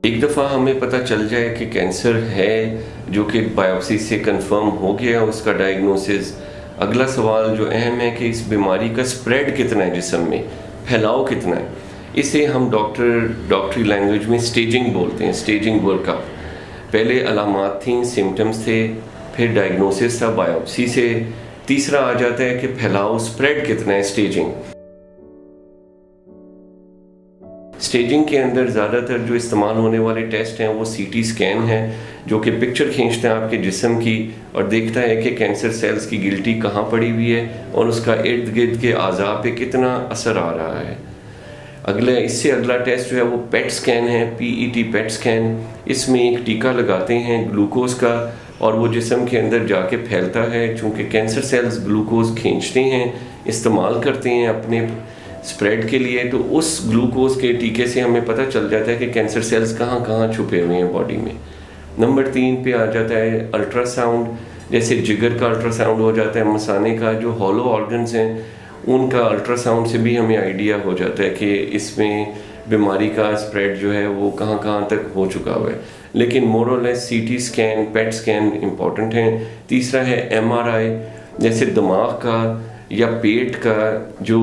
एक दफ़ा हमें पता चल जाए कि कैंसर है, जो कि बायोप्सी से कंफर्म हो गया उसका डायग्नोसिस, अगला सवाल जो अहम है कि इस बीमारी का स्प्रेड कितना है, जिस्म में फैलाव कितना है। इसे हम डॉक्टरी लैंग्वेज में स्टेजिंग बोलते हैं, स्टेजिंग वर्कअप। पहले अलामात थी, सिम्टम्स थे, फिर डायग्नोसिस था बायोप्सी से, तीसरा आ जाता है कि फैलाव स्प्रेड कितना है, स्टेजिंग। स्टेजिंग के अंदर ज़्यादातर जो इस्तेमाल होने वाले टेस्ट हैं वो सीटी स्कैन है, जो कि पिक्चर खींचता है आपके जिस्म की और देखता है कि कैंसर सेल्स की गिल्टी कहाँ पड़ी हुई है और उसका इर्द गिर्द के अज़ा पे कितना असर आ रहा है। इससे अगला टेस्ट जो है वो पेट स्कैन है, PET पेट स्कैन। इसमें एक टीका लगाते हैं ग्लूकोज का और वो जिस्म के अंदर जाके फैलता है। चूँकि कैंसर सेल्स ग्लूकोज खींचते हैं, इस्तेमाल करते हैं अपने स्प्रेड के लिए, तो उस ग्लूकोज के टीके से हमें पता चल जाता है कि कैंसर सेल्स कहाँ कहाँ छुपे हुए हैं बॉडी में। नंबर 3 पे आ जाता है अल्ट्रासाउंड। जैसे जिगर का अल्ट्रासाउंड हो जाता है, मसाने का जो हॉलो ऑर्गन्स हैं उनका अल्ट्रासाउंड से भी हमें आइडिया हो जाता है कि इसमें बीमारी का स्प्रेड जो है वो कहाँ कहाँ तक हो चुका हुआ है। लेकिन मोर और less CT scan, PET scan important हैं। तीसरा है MRI, जैसे दिमाग का या पेट का जो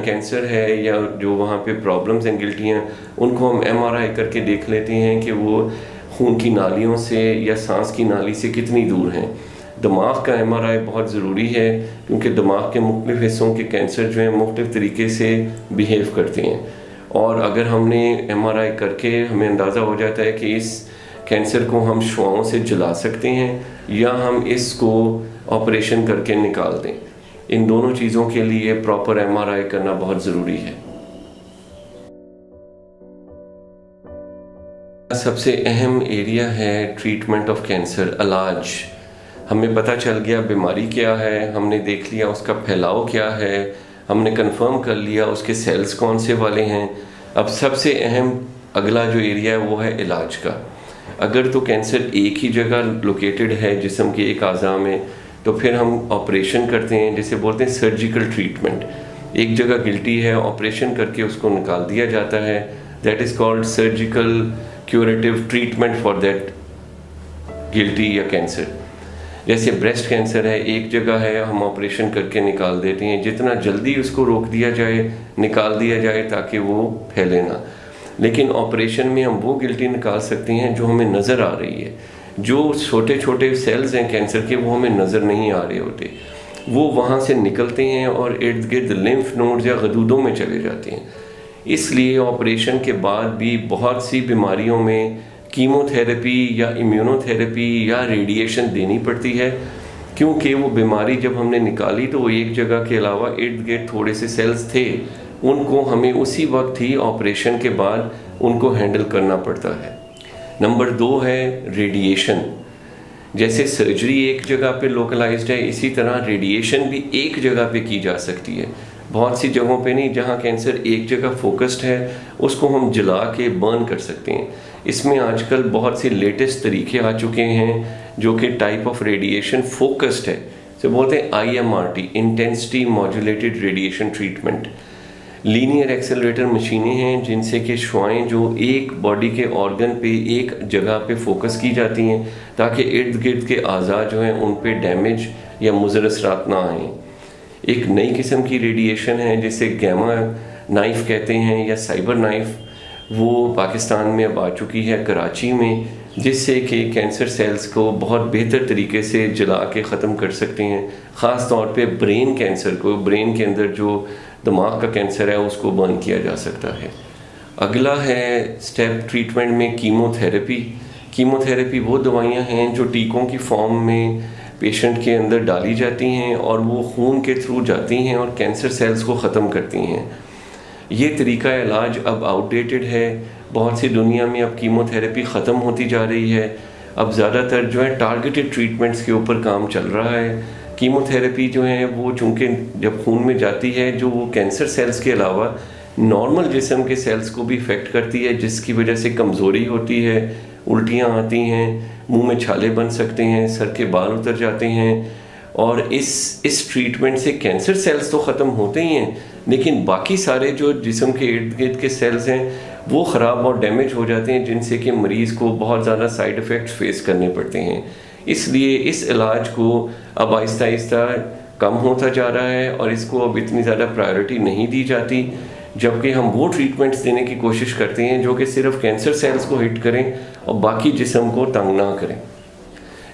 कैंसर है या जो वहाँ पे प्रॉब्लम्स हैं, गिल्टियाँ, उनको हम MRI करके देख लेते हैं कि वो खून की नालियों से या सांस की नाली से कितनी दूर हैं। दिमाग का MRI बहुत ज़रूरी है क्योंकि दिमाग के मुख्तलिफ़ हिस्सों के कैंसर जो हैं मुख्तलिफ़ तरीके से बिहेव करते हैं और अगर हमने MRI करके हमें अंदाज़ा हो जाता है कि इस कैंसर को हम शुआओं से जला सकते हैं या हम इसको ऑपरेशन करके निकाल दें। इन दोनों चीज़ों के लिए प्रॉपर MRI करना बहुत ज़रूरी है। सबसे अहम एरिया है ट्रीटमेंट ऑफ कैंसर, इलाज। हमें पता चल गया बीमारी क्या है, हमने देख लिया उसका फैलाव क्या है, हमने कंफर्म कर लिया उसके सेल्स कौन से वाले हैं। अब सबसे अहम अगला जो एरिया है वो है इलाज का। अगर तो कैंसर एक ही जगह लोकेटेड है जिस्म के एक आज़ा में, तो फिर हम ऑपरेशन करते हैं, जिसे बोलते हैं सर्जिकल ट्रीटमेंट। एक जगह गिल्टी है, ऑपरेशन करके उसको निकाल दिया जाता है। That is called surgical curative treatment for that guilty या कैंसर। जैसे ब्रेस्ट कैंसर है, एक जगह है, हम ऑपरेशन करके निकाल देते हैं। जितना जल्दी उसको रोक दिया जाए, निकाल दिया जाए ताकि वो फैले ना। लेकिन ऑपरेशन में हम वो गिल्टी निकाल सकते हैं जो हमें नज़र आ रही है। जो छोटे छोटे सेल्स हैं कैंसर के, वो हमें नज़र नहीं आ रहे होते, वो वहाँ से निकलते हैं और इर्द गिर्द लिम्फ नोड्स या गदूदों में चले जाते हैं। इसलिए ऑपरेशन के बाद भी बहुत सी बीमारियों में कीमोथेरेपी या इम्यूनोथेरेपी या रेडिएशन देनी पड़ती है, क्योंकि वो बीमारी जब हमने निकाली तो वो एक जगह के अलावा इर्द गिर्द थोड़े से सेल्स थे, उनको हमें उसी वक्त ही ऑपरेशन के बाद उनको हैंडल करना पड़ता है। नंबर 2 है रेडिएशन। जैसे सर्जरी एक जगह पे लोकलाइज्ड है, इसी तरह रेडिएशन भी एक जगह पे की जा सकती है। बहुत सी जगहों पे नहीं, जहाँ कैंसर एक जगह फोकस्ड है उसको हम जला के बर्न कर सकते हैं। इसमें आजकल बहुत से लेटेस्ट तरीके आ चुके हैं जो कि टाइप ऑफ रेडिएशन फोकस्ड है, से बोलते हैं IMRT, intensity modulated radiation treatment. Linear accelerator मशीनें हैं जिनसे कि शुआएं जो एक बॉडी के ऑर्गन पे एक जगह पे फोकस की जाती हैं ताकि इर्द गिर्द के अज़ा जो हैं उन पे डैमेज या मुज़र असरात ना आएँ। एक नई किस्म की रेडिएशन है जिसे गैमा नाइफ कहते हैं या साइबर नाइफ, वो पाकिस्तान में अब आ चुकी है कराची में, जिससे कि कैंसर सेल्स को बहुत बेहतर तरीके से जला के ख़त्म कर सकते हैं। ख़ास तौर पे ब्रेन कैंसर को, ब्रेन के अंदर जो दिमाग का कैंसर है उसको बर्न किया जा सकता है। अगला है स्टेप ट्रीटमेंट में कीमोथेरेपी। कीमोथेरेपी वो दवाइयाँ हैं जो टीकों की फॉर्म में पेशेंट के अंदर डाली जाती हैं और वो खून के थ्रू जाती हैं और कैंसर सेल्स को ख़त्म करती हैं। ये तरीका इलाज अब आउटडेटेड है, बहुत सी दुनिया में अब कीमोथेरेपी ख़त्म होती जा रही है। अब ज़्यादातर जो है टारगेटेड ट्रीटमेंट्स के ऊपर काम चल रहा है। कीमोथेरेपी जो है वो चूँकि जब खून में जाती है, जो वो कैंसर सेल्स के अलावा नॉर्मल जिस्म के सेल्स को भी इफ़ेक्ट करती है, जिसकी वजह से कमज़ोरी होती है, उल्टियाँ आती हैं, मुंह में छाले बन सकते हैं, सर के बाल उतर जाते हैं। और इस ट्रीटमेंट से कैंसर सेल्स तो ख़त्म होते ही हैं, लेकिन बाकी सारे जो जिस्म के इर्द गिर्द के सेल्स हैं वो ख़राब और डैमेज हो जाते हैं, जिनसे कि मरीज़ को बहुत ज़्यादा साइड इफ़ेक्ट्स फेस करने पड़ते हैं। इसलिए इस इलाज को अब आहिस्ता आहिस्ता कम होता जा रहा है और इसको अब इतनी ज़्यादा प्रायोरिटी नहीं दी जाती, जबकि हम वो ट्रीटमेंट्स देने की कोशिश करते हैं जो कि सिर्फ कैंसर सेल्स को हिट करें और बाकी जिस्म को तंग ना करें।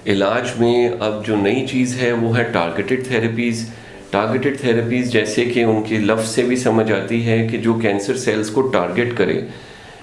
इलाज में अब जो नई चीज़ है वो है टारगेटेड थेरेपीज़। टारगेटेड थेरेपीज़ जैसे कि उनके लफ्ज़ से भी समझ आती है कि जो कैंसर सेल्स को टारगेट करे।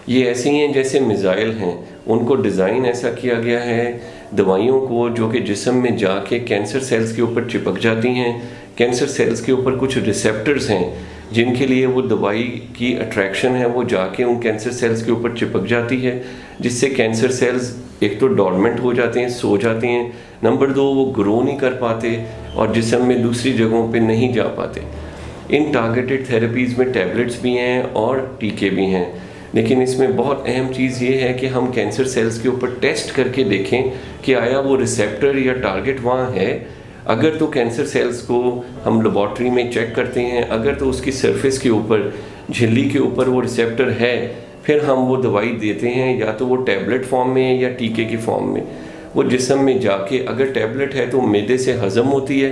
ये ऐसी हैं जैसे मिसाइल हैं, उनको डिज़ाइन ऐसा किया गया है दवाइयों को जो कि जिस्म में जाके कैंसर सेल्स के ऊपर चिपक जाती हैं। कैंसर सेल्स के ऊपर कुछ रिसेप्टर्स हैं जिनके लिए वो दवाई की अट्रैक्शन है, वो जाके उन कैंसर सेल्स के ऊपर चिपक जाती है, जिससे कैंसर सेल्स एक तो डॉर्मेंट हो जाते हैं, सो जाते हैं, नंबर 2 वो ग्रो नहीं कर पाते और जिस्म में दूसरी जगहों पे नहीं जा पाते। इन टारगेटेड थेरेपीज़ में टैबलेट्स भी हैं और टीके भी हैं, लेकिन इसमें बहुत अहम चीज़ ये है कि हम कैंसर सेल्स के ऊपर टेस्ट करके देखें कि आया वो रिसेप्टर या टारगेट वहाँ है। अगर तो कैंसर सेल्स को हम लेबॉर्ट्री में चेक करते हैं, अगर तो उसकी सरफेस के ऊपर, झिल्ली के ऊपर वो रिसेप्टर है, फिर हम वो दवाई देते हैं, या तो वो टैबलेट फॉर्म में या टीके की फॉर्म में। वो जिस्म में जाके अगर टैबलेट है तो मैदे से हज़म होती है,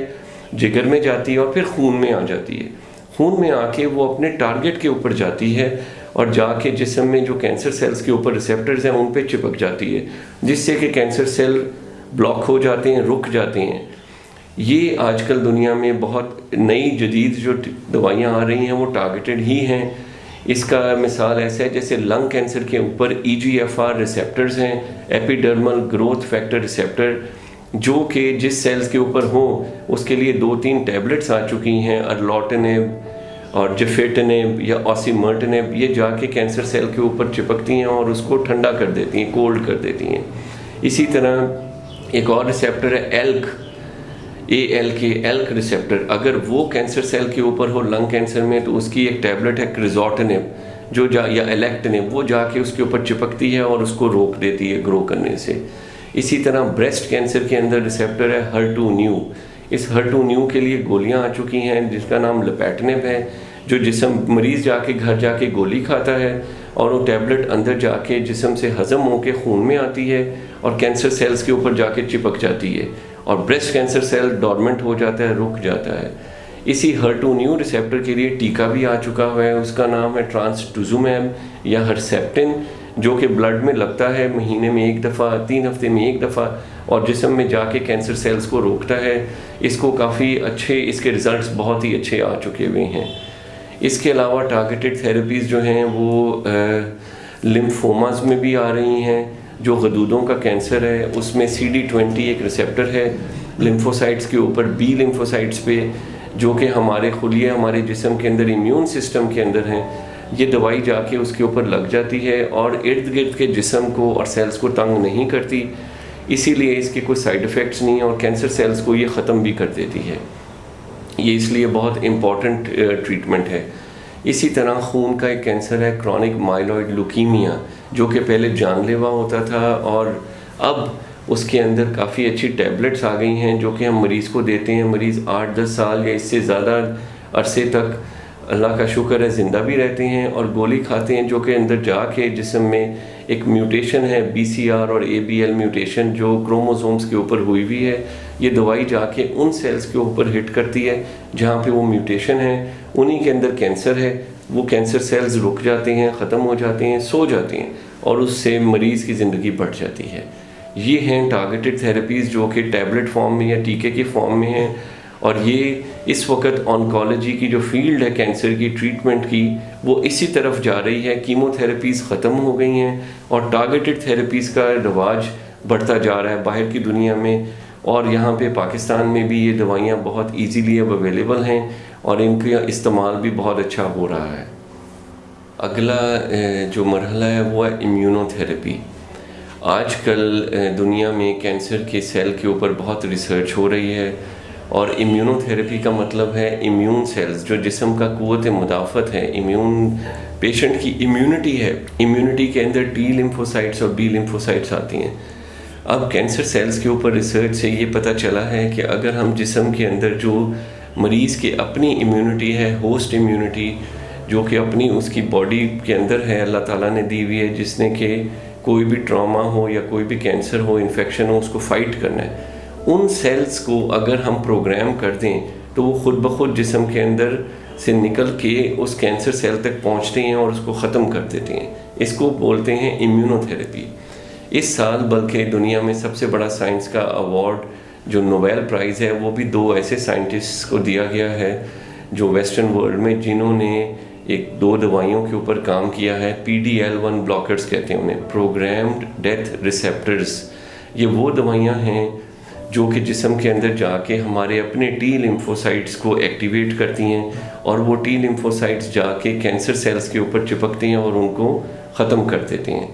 जिगर में जाती है और फिर खून में आ जाती है। खून में आके वो अपने टारगेट के ऊपर जाती है और जाके जिस्म में जो कैंसर सेल्स के ऊपर रिसेप्टर्स हैं उन पे चिपक जाती है, जिससे कि कैंसर सेल ब्लॉक हो जाते हैं, रुक जाते हैं। ये आजकल दुनिया में बहुत नई जदीद जो दवाइयाँ आ रही हैं वो टारगेटेड ही हैं। इसका मिसाल ऐसा है जैसे लंग कैंसर के ऊपर EGFR रिसेप्टर्स हैं, एपिडर्मल ग्रोथ फैक्टर रिसेप्टर, जो कि जिस सेल्स के ऊपर हो उसके लिए 2-3 टैबलेट्स आ चुकी हैं, अर्लोटिनेब और जेफेटिनेब या ऑसिमर्टिनेब। ये जाके कैंसर सेल के ऊपर चिपकती हैं और उसको ठंडा कर देती हैं, कोल्ड कर देती हैं। इसी तरह एक और रिसेप्टर है एल्क रिसेप्टर। अगर वो कैंसर सेल के ऊपर हो लंग कैंसर में तो उसकी एक टैबलेट है क्रिजोटिनेब या एलेक्टिनेब, वो जाके उसके ऊपर चिपकती है और उसको रोक देती है ग्रो करने से। इसी तरह ब्रेस्ट कैंसर के अंदर रिसेप्टर है HER2 न्यू। इस HER2 न्यू के लिए गोलियां आ चुकी हैं जिसका नाम लपेटनेब है, जो जिस्म मरीज़ जाके घर जाके गोली खाता है और वो टैबलेट अंदर जाके जिस्म से हज़म होकर खून में आती है और कैंसर सेल्स के ऊपर जाके चिपक जाती है और ब्रेस्ट कैंसर सेल डॉर्मेंट हो जाता है, रुक जाता है। इसी HER2 न्यू रिसेप्टर के लिए टीका भी आ चुका है, उसका नाम है ट्रांसटुजुमैब या हर्सेप्टिन, जो कि ब्लड में लगता है महीने में 1 दफ़ा, 3 हफ्ते में 1 दफ़ा, और जिस्म में जाके कैंसर सेल्स को रोकता है। इसको काफ़ी अच्छे, इसके रिज़ल्ट्स बहुत ही अच्छे आ चुके हुए हैं। इसके अलावा टारगेटेड थेरेपीज़ जो हैं वो लिम्फोमास में भी आ रही हैं। जो गदूदों का कैंसर है उसमें CD20 एक रिसेप्टर है लिम्फोसाइट्स के ऊपर, बी लिम्फोसाइट्स पे, जो कि हमारे खुलिया हमारे जिस्म के अंदर इम्यून सिस्टम के अंदर हैं। ये दवाई जाके उसके ऊपर लग जाती है और इर्द गिर्द के जिस्म को और सेल्स को तंग नहीं करती, इसीलिए इसके कोई साइड इफ़ेक्ट्स नहीं है और कैंसर सेल्स को ये ख़त्म भी कर देती है। ये इसलिए बहुत इम्पॉर्टेंट ट्रीटमेंट है। इसी तरह खून का एक कैंसर है क्रॉनिक माइलॉइड ल्यूकीमिया, जो कि पहले जानलेवा होता था और अब उसके अंदर काफ़ी अच्छी टैबलेट्स आ गई हैं जो कि हम मरीज़ को देते हैं। मरीज़ 8-10 साल या इससे ज़्यादा अरसे तक अल्लाह का शुक्र है ज़िंदा भी रहते हैं और गोली खाते हैं, जो कि अंदर जाके जिस्म में एक म्यूटेशन है BCR और ABL म्यूटेशन जो क्रोमोसोम्स के ऊपर हुई हुई है। ये दवाई जाके उन सेल्स के ऊपर हिट करती है जहाँ पे वो म्यूटेशन है, उन्हीं के अंदर कैंसर है। वो कैंसर सेल्स रुक जाते हैं, ख़त्म हो जाते हैं, सो जाते हैं और उससे मरीज़ की ज़िंदगी बढ़ जाती है। ये हैं टारगेटेड थेरेपीज़ जो कि टैबलेट फॉर्म में या टीके की फॉर्म में हैं, और ये इस वक्त ऑन्कोलॉजी की जो फील्ड है कैंसर की ट्रीटमेंट की, वो इसी तरफ जा रही है। कीमोथेरेपीज़ ख़त्म हो गई हैं और टारगेटेड थेरेपीज़ का रवाज बढ़ता जा रहा है बाहर की दुनिया में, और यहाँ पे पाकिस्तान में भी ये दवाइयाँ बहुत इजीली अब अवेलेबल हैं और इनका इस्तेमाल भी बहुत अच्छा हो रहा है। अगला जो मरहला है वो है इम्यूनोथेरेपी। आजकल दुनिया में कैंसर के सेल के ऊपर बहुत रिसर्च हो रही है और इम्यूनोथेरेपी का मतलब है इम्यून सेल्स जो जिस्म का क़ुव्वत मुदाफ़त है, इम्यून पेशेंट की इम्यूनिटी है, इम्यूनिटी के अंदर T लिम्फोसाइट्स और B लिम्फोसाइट्स आती हैं। अब कैंसर सेल्स के ऊपर रिसर्च से ये पता चला है कि अगर हम जिस्म के अंदर जो मरीज़ की अपनी इम्यूनिटी है, होस्ट इम्यूनिटी, जो कि अपनी उसकी बॉडी के अंदर है, अल्लाह ताला ने दी हुई है, जिसने कि कोई भी ट्रॉमा हो या कोई भी कैंसर हो, इन्फेक्शन हो, उसको फाइट करना है। उन सेल्स को अगर हम प्रोग्राम कर दें तो वो खुद ब खुद जिस्म के अंदर से निकल के उस कैंसर सेल तक पहुंचते हैं और उसको ख़त्म कर देते हैं। इसको बोलते हैं इम्यूनोथेरेपी। इस साल बल्कि दुनिया में सबसे बड़ा साइंस का अवार्ड जो नोबेल प्राइज़ है वो भी 2 ऐसे साइंटिस्ट को दिया गया है जो वेस्टर्न वर्ल्ड में, जिन्होंने 2 दवाइयों के ऊपर काम किया है। PDL1 ब्लॉकर्स कहते हैं उन्हें, प्रोग्राम्ड डेथ रिसेप्टर्स। ये वो दवाइयाँ हैं जो कि जिस्म के अंदर जाके हमारे अपने T लिम्फोसाइट्स को एक्टिवेट करती हैं और वो T लिम्फोसाइट्स जाके कैंसर सेल्स के ऊपर चिपकती हैं और उनको ख़त्म कर देते हैं।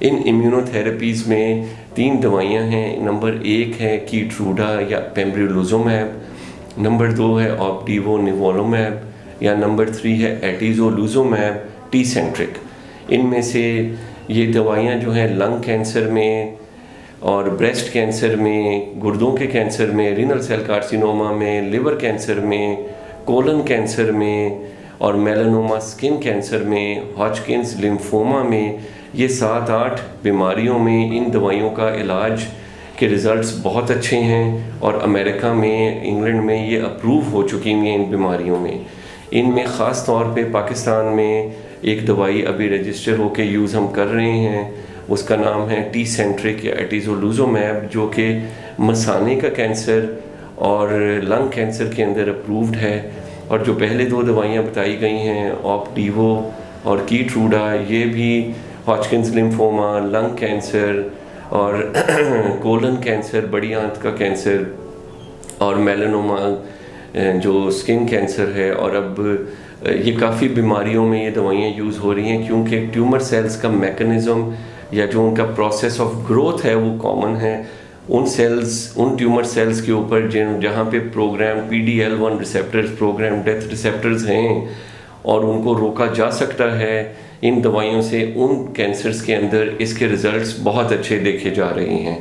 इन इम्यूनोथेरेपीज़ में 3 दवाइयाँ हैं। नंबर 1 है कीट्रूडा या पेम्ब्रोलुज़ुमैब, नंबर 2 है ऑप्डिवो निवोलोमैब या नंबर 3 है एटिज़ोलुज़ुमैब टीसेंट्रिक। इनमें से ये दवाइयाँ जो हैं लंग कैंसर में और ब्रेस्ट कैंसर में, गुर्दों के कैंसर में, रीनल सेल कार्सिनोमा में, लिवर कैंसर में, कोलन कैंसर में और मेलानोमा स्किन कैंसर में, हॉजकिंस लिम्फोमा में, ये 7-8 बीमारियों में इन दवाइयों का इलाज के रिज़ल्ट्स बहुत अच्छे हैं और अमेरिका में, इंग्लैंड में ये अप्रूव हो चुकी हैं इन बीमारियों में। इनमें ख़ास तौर पे पाकिस्तान में एक दवाई अभी रजिस्टर होकर यूज़ हम कर रहे हैं, उसका नाम है टीसेंट्रिक या एटिज़ोलुज़ुमैब, जो कि मसाने का कैंसर और लंग कैंसर के अंदर अप्रूव्ड है। और जो पहले 2 दवाइयाँ बताई गई हैं ऑप्डिवो और कीट्रूडा, ये भी हॉजकिंस लिम्फोमा, लंग कैंसर और कोलन कैंसर, बड़ी आंत का कैंसर और मेलानोमा जो स्किन कैंसर है। और अब ये काफ़ी बीमारियों में ये दवाइयाँ यूज़ हो रही हैं क्योंकि ट्यूमर सेल्स का मैकेनिज़्म या जो उनका प्रोसेस ऑफ ग्रोथ है वो कॉमन है। उन ट्यूमर सेल्स के ऊपर जहाँ पे program PDL1 receptors, program death receptors हैं और उनको रोका जा सकता है इन दवाइयों से, उन कैंसर्स के अंदर इसके रिज़ल्ट्स बहुत अच्छे देखे जा रहे हैं।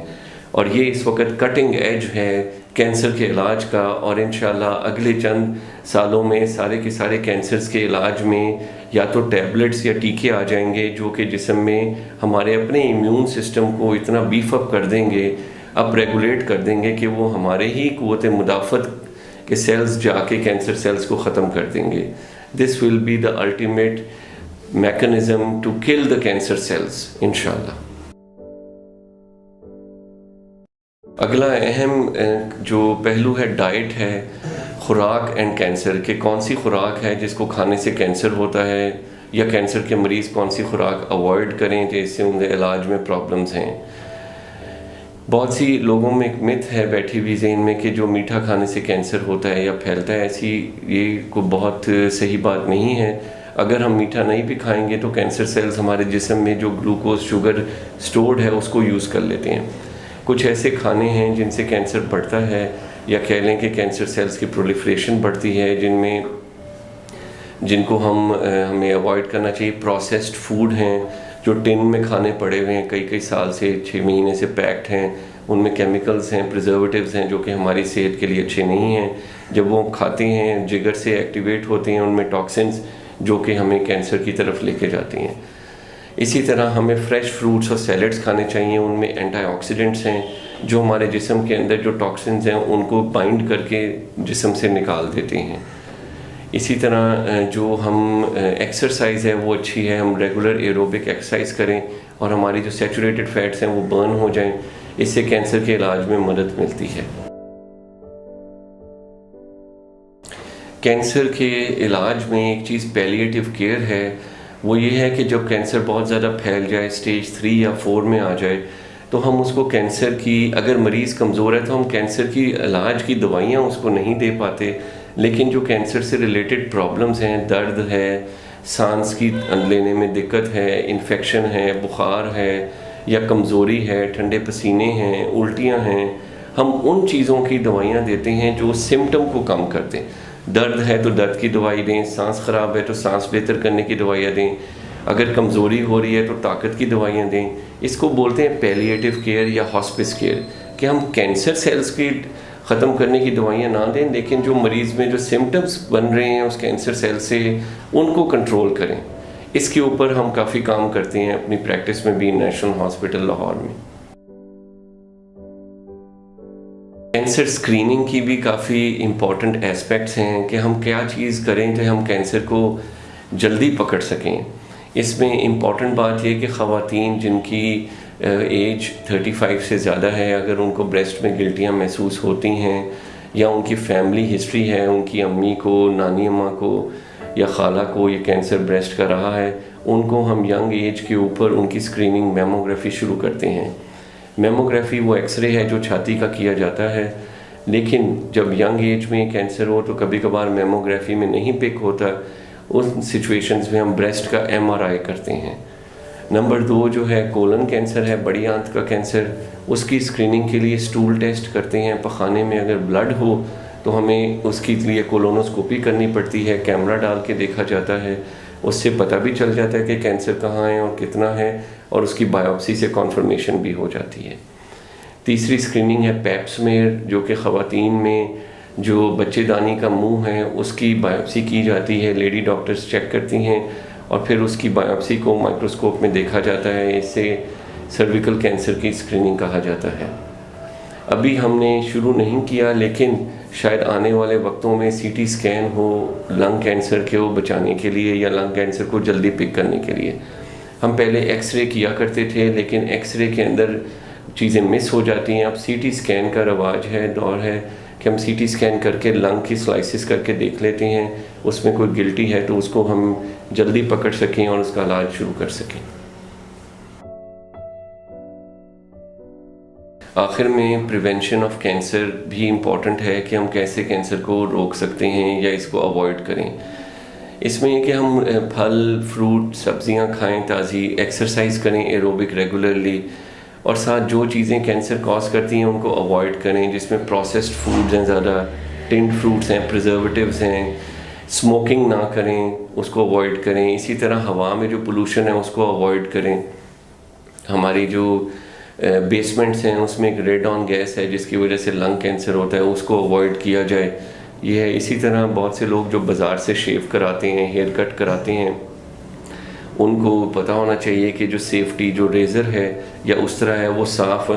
और ये इस वक्त कटिंग एज है कैंसर के इलाज का और इंशाल्लाह अगले चंद सालों में सारे के सारे कैंसर्स के इलाज में या तो टैबलेट्स या टीके आ जाएंगे जो कि जिस्म में हमारे अपने इम्यून सिस्टम को इतना बीफ अप कर देंगे, अप रेगुलेट कर देंगे कि वो हमारे ही क़ुव्वत मुदाफ़त के सेल्स जाके कैंसर सेल्स को ख़त्म कर देंगे। This will be the ultimate mechanism to kill the cancer cells इंशाल्लाह। अगला अहम जो पहलू है डाइट है, खुराक एंड कैंसर के कौन सी खुराक है जिसको खाने से कैंसर होता है या कैंसर के मरीज़ कौन सी खुराक अवॉइड करें जिससे उनके इलाज में प्रॉब्लम्स हैं। बहुत सी लोगों में एक मिथ है बैठी हुई ज़हन में कि जो मीठा खाने से कैंसर होता है या फैलता है, ऐसी ये को बहुत सही बात नहीं है। अगर हम मीठा नहीं भी खाएंगे तो कैंसर सेल्स हमारे जिस्म में जो ग्लूकोज शुगर स्टोर्ड है उसको यूज़ कर लेते हैं। कुछ ऐसे खाने हैं जिनसे कैंसर बढ़ता है या कह लें कि कैंसर सेल्स की प्रोलिफरेशन बढ़ती है, जिनको हमें अवॉइड करना चाहिए। प्रोसेस्ड फूड हैं जो टिन में खाने पड़े हुए हैं, कई साल से 6 महीने से पैक्ड हैं, उनमें केमिकल्स हैं, प्रिजर्वेटिव्स हैं जो कि हमारी सेहत के लिए अच्छे नहीं हैं। जब वो खाते हैं जिगर से एक्टिवेट होते हैं उनमें टॉक्सिन्स जो कि हमें कैंसर की तरफ लेके जाती हैं। इसी तरह हमें फ्रेश फ्रूट्स और सैलड्स खाने चाहिए, उनमें एंटीऑक्सीडेंट्स हैं जो हमारे जिस्म के अंदर जो टॉक्सिन्स हैं उनको बाइंड करके जिस्म से निकाल देते हैं। इसी तरह जो हम एक्सरसाइज है वो अच्छी है, हम रेगुलर एरोबिक एक्सरसाइज करें और हमारी जो सैचुरेटेड फैट्स हैं वो बर्न हो जाएं, इससे कैंसर के इलाज में मदद मिलती है। कैंसर के इलाज में एक चीज़ पैलिएटिव केयर है, वो ये है कि जब कैंसर बहुत ज़्यादा फैल जाए, स्टेज 3 या 4 में आ जाए, तो हम उसको कैंसर की, अगर मरीज़ कमज़ोर है तो हम कैंसर की इलाज की दवाइयाँ उसको नहीं दे पाते, लेकिन जो कैंसर से रिलेटेड प्रॉब्लम्स हैं, दर्द है, सांस की लेने में दिक्कत है, इन्फेक्शन है, बुखार है या कमज़ोरी है, ठंडे पसीने हैं, उल्टियाँ हैं, हम उन चीज़ों की दवाइयाँ देते हैं जो सिम्टम को कम कर दें। दर्द है तो दर्द की दवाई दें, सांस ख़राब है तो सांस बेहतर करने की दवाइयाँ दें, अगर कमज़ोरी हो रही है तो ताकत की दवाइयाँ दें। इसको बोलते हैं पैलिएटिव केयर या हॉस्पिस केयर, कि हम कैंसर सेल्स की ख़त्म करने की दवाइयाँ ना दें, लेकिन जो मरीज़ में जो सिम्टम्स बन रहे हैं उस कैंसर सेल से, उनको कंट्रोल करें। इसके ऊपर हम काफ़ी काम करते हैं अपनी प्रैक्टिस में भी नेशनल हॉस्पिटल लाहौर में। कैंसर स्क्रीनिंग की भी काफ़ी इम्पॉर्टेंट एस्पेक्ट्स हैं कि हम क्या चीज़ करें जो हम कैंसर को जल्दी पकड़ सकें। इसमें इम्पॉर्टेंट बात यह कि ख़वातीन जिनकी एज 35 से ज़्यादा है, अगर उनको ब्रेस्ट में गिल्टियाँ महसूस होती हैं या उनकी फैमिली हिस्ट्री है, उनकी अम्मी को, नानी अम्मा को या खाला को ये कैंसर ब्रेस्ट का रहा है, उनको हम यंग एज के ऊपर उनकी स्क्रीनिंग मेमोग्राफी शुरू करते हैं। मेमोग्राफी वो एक्सरे है जो छाती का किया जाता है, लेकिन जब यंग एज में कैंसर हो तो कभी कभार मेमोग्राफी में नहीं पिक होता, उन सिचुएशंस में हम ब्रेस्ट का MRI करते हैं। नंबर 2 जो है कोलन कैंसर है, बड़ी आंत का कैंसर, उसकी स्क्रीनिंग के लिए स्टूल टेस्ट करते हैं। पखाने में अगर ब्लड हो तो हमें उसके लिए कोलोनोस्कोपी करनी पड़ती है, कैमरा डाल के देखा जाता है, उससे पता भी चल जाता है कि कैंसर कहाँ है और कितना है, और उसकी बायोप्सी से कॉन्फर्मेशन भी हो जाती है। तीसरी स्क्रीनिंग है पैप स्मेयर, जो कि ख़वातीन में जो बच्चेदानी का मुंह है उसकी बायोप्सी की जाती है, लेडी डॉक्टर्स चेक करती हैं और फिर उसकी बायोप्सी को माइक्रोस्कोप में देखा जाता है। इससे सर्विकल कैंसर की स्क्रीनिंग कहा जाता है। अभी हमने शुरू नहीं किया, लेकिन शायद आने वाले वक्तों में CT स्कैन हो लंग कैंसर को बचाने के लिए या लंग कैंसर को जल्दी पिक करने के लिए। हम पहले एक्सरे किया करते थे, लेकिन एक्सरे के अंदर चीज़ें मिस हो जाती हैं। अब CT स्कैन का रवाज है, दौर है कि हम CT स्कैन करके लंग की स्लाइसिस करके देख लेते हैं, उसमें कोई गिल्टी है तो उसको हम जल्दी पकड़ सकें और उसका इलाज शुरू कर सकें। आखिर में प्रिवेंशन ऑफ कैंसर भी इम्पॉर्टेंट है कि हम कैसे कैंसर को रोक सकते हैं या इसको अवॉइड करें। इसमें कि हम फल, फ्रूट, सब्जियां खाएं ताज़ी, एक्सरसाइज करें एरोबिक रेगुलरली, और साथ जो चीज़ें कैंसर कॉज करती हैं उनको अवॉइड करें, जिसमें प्रोसेस्ड फूड्स हैं ज़्यादा, टिन्ड फ्रूट्स हैं, प्रिजर्वेटिव्स हैं, स्मोकिंग ना करें, उसको अवॉइड करें। इसी तरह हवा में जो पोल्यूशन है उसको अवॉइड करें। हमारी जो बेसमेंट्स हैं उसमें एक रेडॉन गैस है जिसकी वजह से लंग कैंसर होता है, उसको अवॉइड किया जाए। ये है। इसी तरह बहुत से लोग जो बाज़ार से शेव कराते हैं, हेयर कट कराते हैं, उनको पता होना चाहिए कि जो सेफ्टी जो रेज़र है या उस तरह है वो साफ़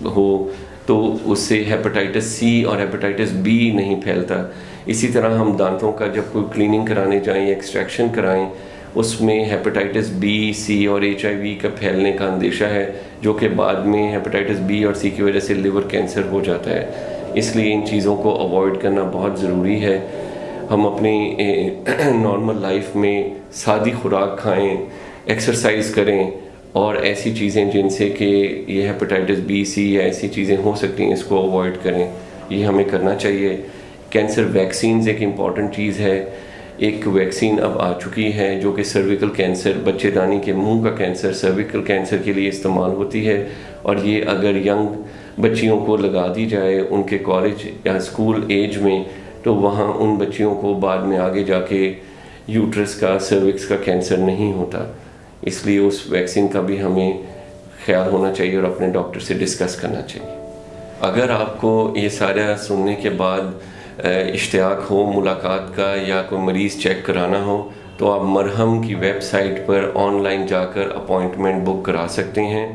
हो, तो उससे हेपेटाइटिस C और हेपेटाइटिस B नहीं फैलता। इसी तरह हम दांतों का जब कोई क्लीनिंग कराने जाएं या एक्सट्रैक्शन कराएं, उसमें हेपेटाइटिस B, C और HIV का फैलने का अंदेशा है, जो कि बाद में हेपेटाइटिस B और C की वजह से लिवर कैंसर हो जाता है। इसलिए इन चीज़ों को अवॉइड करना बहुत ज़रूरी है। हम अपनी नॉर्मल लाइफ में सादी खुराक खाएं, एक्सरसाइज करें, और ऐसी चीज़ें जिनसे कि ये हेपेटाइटिस B, C या ऐसी चीज़ें हो सकती हैं, इसको अवॉइड करें। ये हमें करना चाहिए। कैंसर वैक्सीन्स एक इम्पॉर्टेंट चीज़ है। एक वैक्सीन अब आ चुकी है जो कि सर्विकल कैंसर, बच्चेदानी के मुंह का कैंसर, सर्विकल कैंसर के लिए इस्तेमाल होती है, और ये अगर यंग बच्चियों को लगा दी जाए उनके कॉलेज या स्कूल एज में, तो वहाँ उन बच्चियों को बाद में आगे जाके यूट्रस का, सर्विक्स का कैंसर नहीं होता। इसलिए उस वैक्सीन का भी हमें ख्याल होना चाहिए और अपने डॉक्टर से डिस्कस करना चाहिए। अगर आपको ये सारा सुनने के बाद इश्तियाक हो मुलाकात का या कोई मरीज़ चेक कराना हो, तो आप मरहम की वेबसाइट पर ऑनलाइन जाकर अपॉइंटमेंट बुक करा सकते हैं।